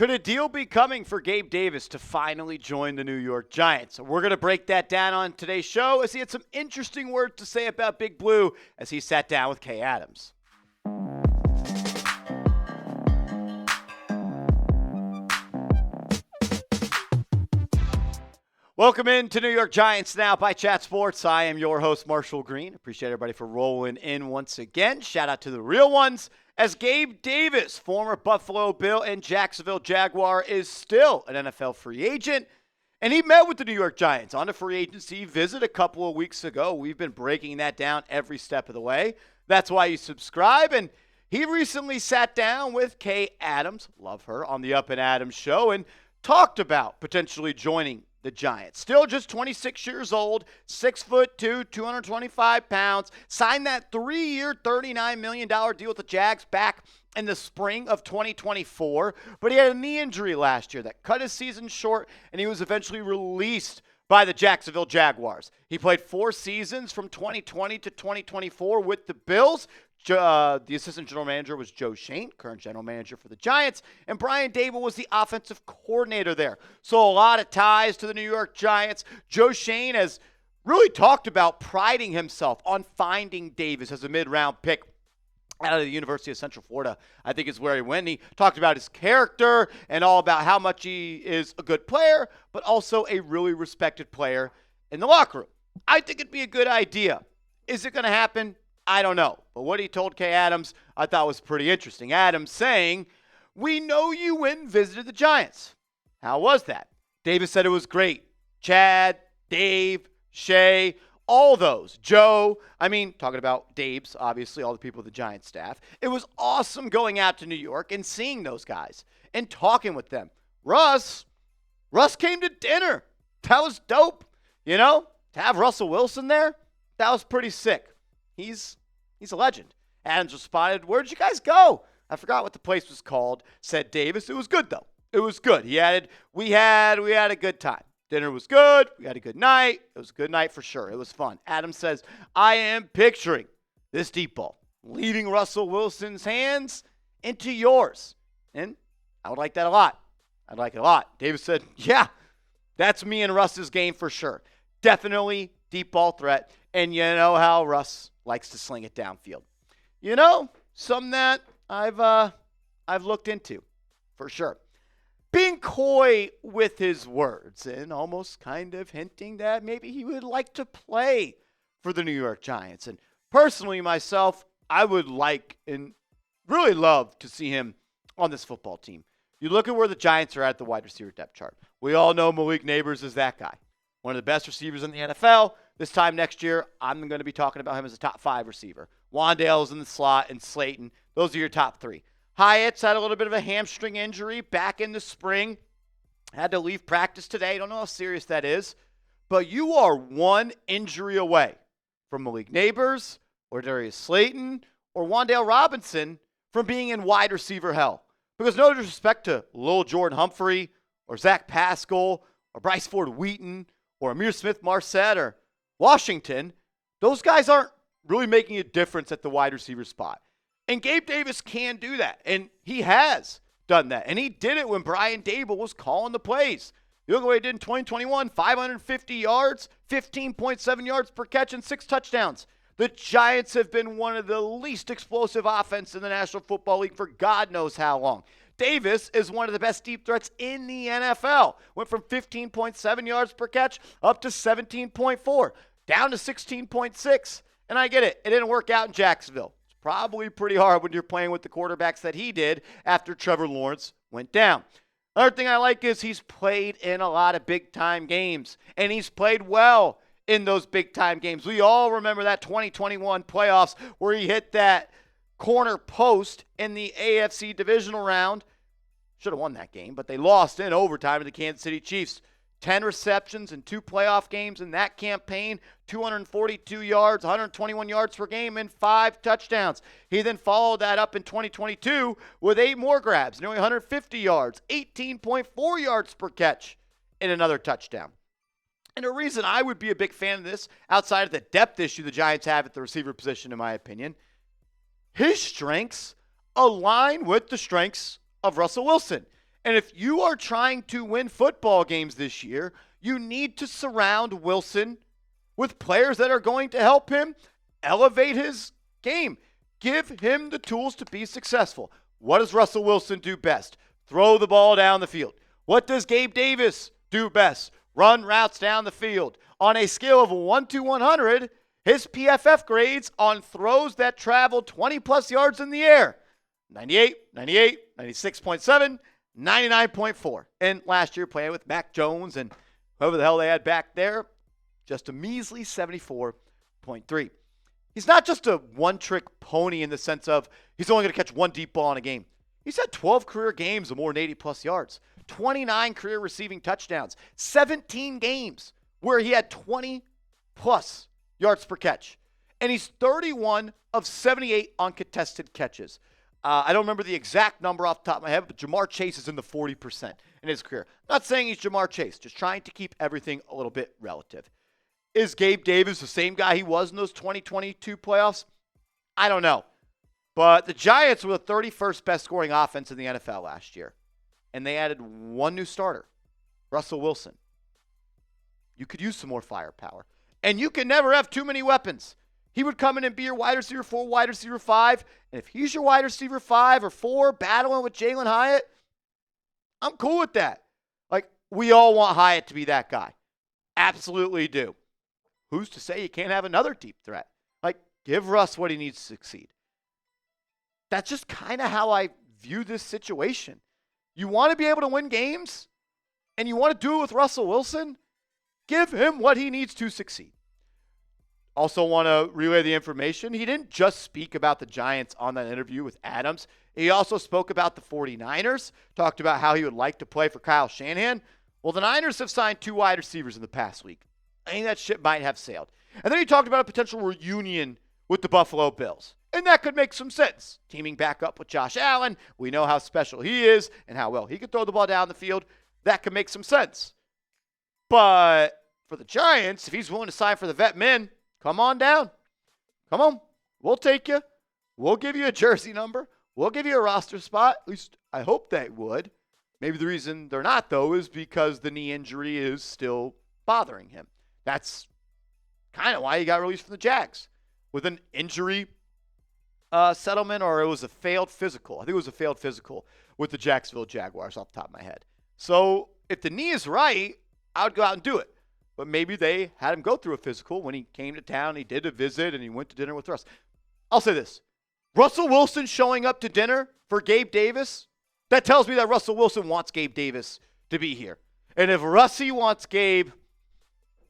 Could a deal be coming for Gabe Davis to finally join the New York Giants? We're going to break that down on today's show as he had some interesting words to say about Big Blue as he sat down with Kay Adams. Welcome into New York Giants Now by Chat Sports. I am your host, Marshall Green. Appreciate everybody for rolling in once again. Shout out to the real ones, as Gabe Davis, former Buffalo Bill and Jacksonville Jaguar, is still an NFL free agent. And he met with the New York Giants on a free agency visit a couple of weeks ago. We've been breaking that down every step of the way. That's why you subscribe. And he recently sat down with Kay Adams, love her, on the Up and Adams show and talked about potentially joining the Giants. Still just 26 years old, 6'2", 225 pounds. Signed that 3-year, $39 million deal with the Jags back in the spring of 2024. But he had a knee injury last year that cut his season short, and he was eventually released by the Jacksonville Jaguars. He played 4 seasons from 2020 to 2024 with the Bills. The assistant general manager was Joe Shane, current general manager for the Giants, and Brian Daboll was the offensive coordinator there. So a lot of ties to the New York Giants. Joe Shane has really talked about priding himself on finding Davis as a mid-round pick out of the University of Central Florida, I think is where he went. He talked about his character and all about how much he is a good player, but also a really respected player in the locker room. I think it'd be a good idea. Is it going to happen? I don't know. But what he told Kay Adams, I thought was pretty interesting. Adams saying, "We know you went and visited the Giants. How was that?" Davis said it was great. Chad, Dave, Shay, all those. Joe, talking about Dave's, obviously, all the people of the Giants staff. It was awesome going out to New York and seeing those guys and talking with them. Russ came to dinner. That was dope. To have Russell Wilson there, that was pretty sick. He's a legend. Adams responded, "Where did you guys go?" I forgot what the place was called, said Davis. It was good, though. It was good. He added, we had a good time. Dinner was good. We had a good night. It was a good night for sure. It was fun. Adams says, "I am picturing this deep ball leaving Russell Wilson's hands into yours." And I would like that a lot. I'd like it a lot. Davis said, "Yeah, that's me and Russ's game for sure. Definitely deep ball threat. And you know how Russ likes to sling it downfield." Something that I've looked into for sure. Being coy with his words and almost kind of hinting that maybe he would like to play for the New York Giants. And personally, myself, I would like and really love to see him on this football team. You look at where the Giants are at the wide receiver depth chart. We all know Malik Nabers is that guy. One of the best receivers in the NFL. This time next year, I'm going to be talking about him as a top 5 receiver. Wan'Dale is in the slot, and Slayton. Those are your top 3. Hyatt's had a little bit of a hamstring injury back in the spring. Had to leave practice today. Don't know how serious that is. But you are one injury away from Malik Nabers or Darius Slayton or Wan'Dale Robinson from being in wide receiver hell. Because no disrespect to Lil Jordan Humphrey or Zach Pascal or Bryce Ford Wheaton or Amir Smith-Marset or Washington, those guys aren't really making a difference at the wide receiver spot. And Gabe Davis can do that, and he has done that. And he did it when Brian Daboll was calling the plays. You look at what he did in 2021, 550 yards, 15.7 yards per catch, and 6 touchdowns. The Giants have been one of the least explosive offense in the National Football League for God knows how long. Davis is one of the best deep threats in the NFL. Went from 15.7 yards per catch up to 17.4, down to 16.6. And I get it. It didn't work out in Jacksonville. It's probably pretty hard when you're playing with the quarterbacks that he did after Trevor Lawrence went down. Another thing I like is he's played in a lot of big-time games, and he's played well in those big-time games. We all remember that 2021 playoffs where he hit that corner post in the AFC divisional round. Should have won that game, but they lost in overtime to the Kansas City Chiefs. 10 receptions in 2 playoff games in that campaign, 242 yards, 121 yards per game, and 5 touchdowns. He then followed that up in 2022 with 8 more grabs, nearly 150 yards, 18.4 yards per catch, and another touchdown. And the reason I would be a big fan of this, outside of the depth issue the Giants have at the receiver position, in my opinion, his strengths align with the strengths of Russell Wilson. And if you are trying to win football games this year, you need to surround Wilson with players that are going to help him elevate his game. Give him the tools to be successful. What does Russell Wilson do best? Throw the ball down the field. What does Gabe Davis do best? Run routes down the field. On a scale of 1 to 100, his PFF grades on throws that travel 20-plus yards in the air: 98, 98, 96.7, 99.4. And last year, playing with Mac Jones and whoever the hell they had back there, just a measly 74.3. He's not just a one-trick pony in the sense of he's only going to catch one deep ball in a game. He's had 12 career games of more than 80-plus yards, 29 career receiving touchdowns, 17 games where he had 20-plus yards per catch. And he's 31 of 78 uncontested catches. I don't remember the exact number off the top of my head, but Jamar Chase is in the 40% in his career. Not saying he's Jamar Chase, just trying to keep everything a little bit relative. Is Gabe Davis the same guy he was in those 2022 playoffs? I don't know. But the Giants were the 31st best scoring offense in the NFL last year. And they added one new starter, Russell Wilson. You could use some more firepower. And you can never have too many weapons. He would come in and be your wide receiver 4, wide receiver 5. And if he's your wide receiver 5 or 4 battling with Jalin Hyatt, I'm cool with that. Like, we all want Hyatt to be that guy. Absolutely do. Who's to say you can't have another deep threat? Like, give Russ what he needs to succeed. That's just kind of how I view this situation. You want to be able to win games, and you want to do it with Russell Wilson? Give him what he needs to succeed. Also want to relay the information. He didn't just speak about the Giants on that interview with Adams. He also spoke about the 49ers, talked about how he would like to play for Kyle Shanahan. Well, the Niners have signed 2 wide receivers in the past week. I think that ship might have sailed. And then he talked about a potential reunion with the Buffalo Bills. And that could make some sense. Teaming back up with Josh Allen. We know how special he is and how well he could throw the ball down the field. That could make some sense. But for the Giants, if he's willing to sign for the vet men, come on down. Come on. We'll take you. We'll give you a jersey number. We'll give you a roster spot. At least I hope they would. Maybe the reason they're not, though, is because the knee injury is still bothering him. That's kind of why he got released from the Jags. With an injury settlement, or it was a failed physical. I think it was a failed physical with the Jacksonville Jaguars off the top of my head. So if the knee is right, I would go out and do it. But maybe they had him go through a physical when he came to town, he did a visit, and he went to dinner with Russ. I'll say this. Russell Wilson showing up to dinner for Gabe Davis, that tells me that Russell Wilson wants Gabe Davis to be here. And if Russie wants Gabe,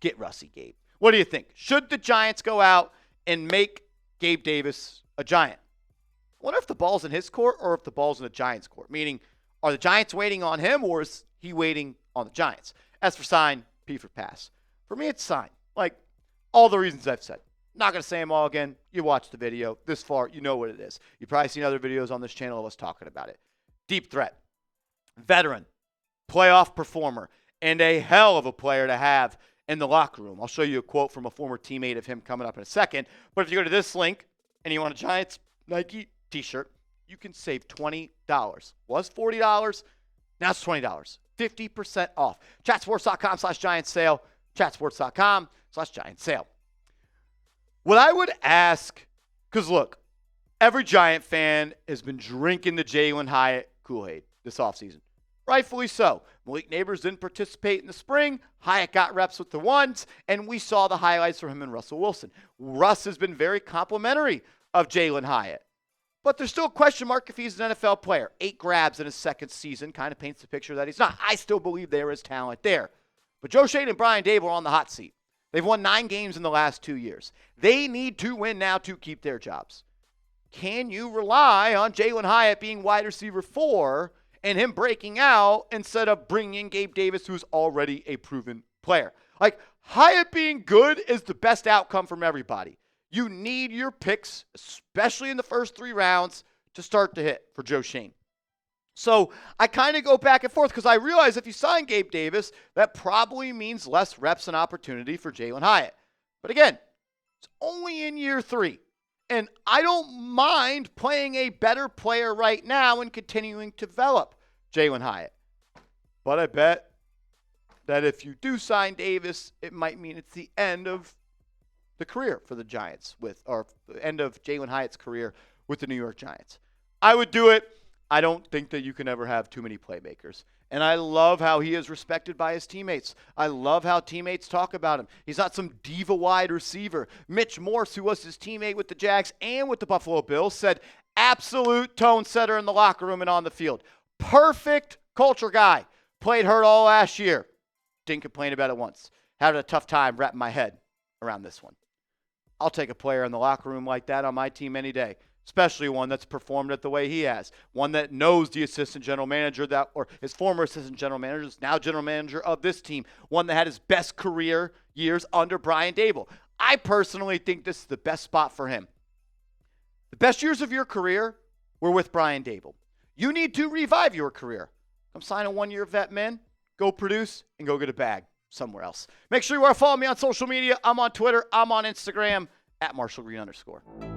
get Russie Gabe. What do you think? Should the Giants go out and make Gabe Davis a Giant? I wonder if the ball's in his court or if the ball's in the Giants' court. Meaning, are the Giants waiting on him or is he waiting on the Giants? As for sign, P for pass. For me, it's sign. Like, all the reasons I've said. Not going to say them all again. You watched the video. This far, you know what it is. You've probably seen other videos on this channel of us talking about it. Deep threat. Veteran. Playoff performer. And a hell of a player to have in the locker room. I'll show you a quote from a former teammate of him coming up in a second. But if you go to this link and you want a Giants Nike t-shirt, you can save $20. Was $40. Now it's $20. 50% off. Chatsports.com/Giants sale. Chatsports.com/Giants sale. What I would ask, because look, every Giant fan has been drinking the Jalin Hyatt Kool-Aid this offseason. Rightfully so. Malik Nabers didn't participate in the spring. Hyatt got reps with the ones, and we saw the highlights from him and Russell Wilson. Russ has been very complimentary of Jalin Hyatt. But there's still a question mark if he's an NFL player. 8 grabs in his second season kind of paints the picture that he's not. I still believe there is talent there. But Shay and Brian Daboll are on the hot seat. They've won 9 games in the last 2 years. They need to win now to keep their jobs. Can you rely on Jalin Hyatt being wide receiver 4 and him breaking out instead of bringing in Gabe Davis, who's already a proven player? Like, Hyatt being good is the best outcome from everybody. You need your picks, especially in the first 3 rounds, to start to hit for Joe Schoen. So I kind of go back and forth because I realize if you sign Gabe Davis, that probably means less reps and opportunity for Jalin Hyatt. But again, it's only in year 3. And I don't mind playing a better player right now and continuing to develop Jalin Hyatt. But I bet that if you do sign Davis, it might mean it's the end of the career for the Giants or the end of Jalin Hyatt's career with the New York Giants. I would do it. I don't think that you can ever have too many playmakers. And I love how he is respected by his teammates. I love how teammates talk about him. He's not some diva wide receiver. Mitch Morse, who was his teammate with the Jags and with the Buffalo Bills, said absolute tone setter in the locker room and on the field. Perfect culture guy. Played hurt all last year. Didn't complain about it once. Had a tough time wrapping my head around this one. I'll take a player in the locker room like that on my team any day, especially one that's performed it the way he has, one that knows the assistant general manager or his former assistant general manager is now general manager of this team, one that had his best career years under Brian Daboll. I personally think this is the best spot for him. The best years of your career were with Brian Daboll. You need to revive your career. Come sign a one-year vet min, go produce, and go get a bag somewhere else. Make sure you are following me on social media. I'm on Twitter. I'm on Instagram @MarshallGreen_.